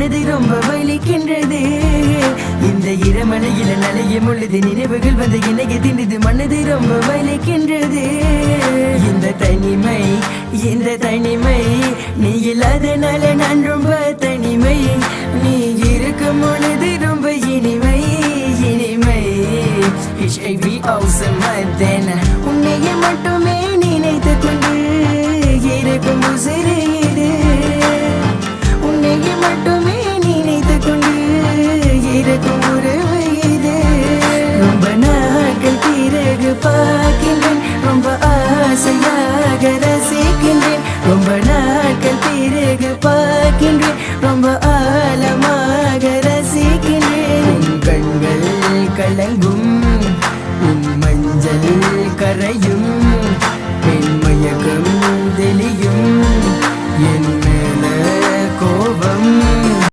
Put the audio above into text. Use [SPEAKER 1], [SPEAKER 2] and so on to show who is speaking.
[SPEAKER 1] மனது ரொம்ப வலிக்கின்றது. இந்த இரமலையில நலையும் பொழுது நினைவுகள் வந்து எனக்கு தின்றது. மனது ரொம்ப வலிக்கின்றது. இந்த தனிமை நீ இல்லாதனால நான் ரொம்ப தனிமை. நீ இருக்கும் பொழுது ரொம்ப இனிமை. HIV அவசரமாதேன உன்னையே மட்டுமே நினைத்து கொண்டு இருக்கும் உசிறு இது. உன்னையே மட்டுமே நினைத்து கொண்டு இருக்கும் உறவு இது. ரொம்ப நாட்கள் பிறகு பார்க்கின்றேன், ரொம்ப ஆசையாக ரசிக்கின்றேன். ரொம்ப நாட்கள் பிறகு பார்க்கின்றேன், ரொம்ப ஆழமாக ரசிக்கின்றேன். உன் கண்கள் கலங்கும், உன் மஞ்சள் கரையும்.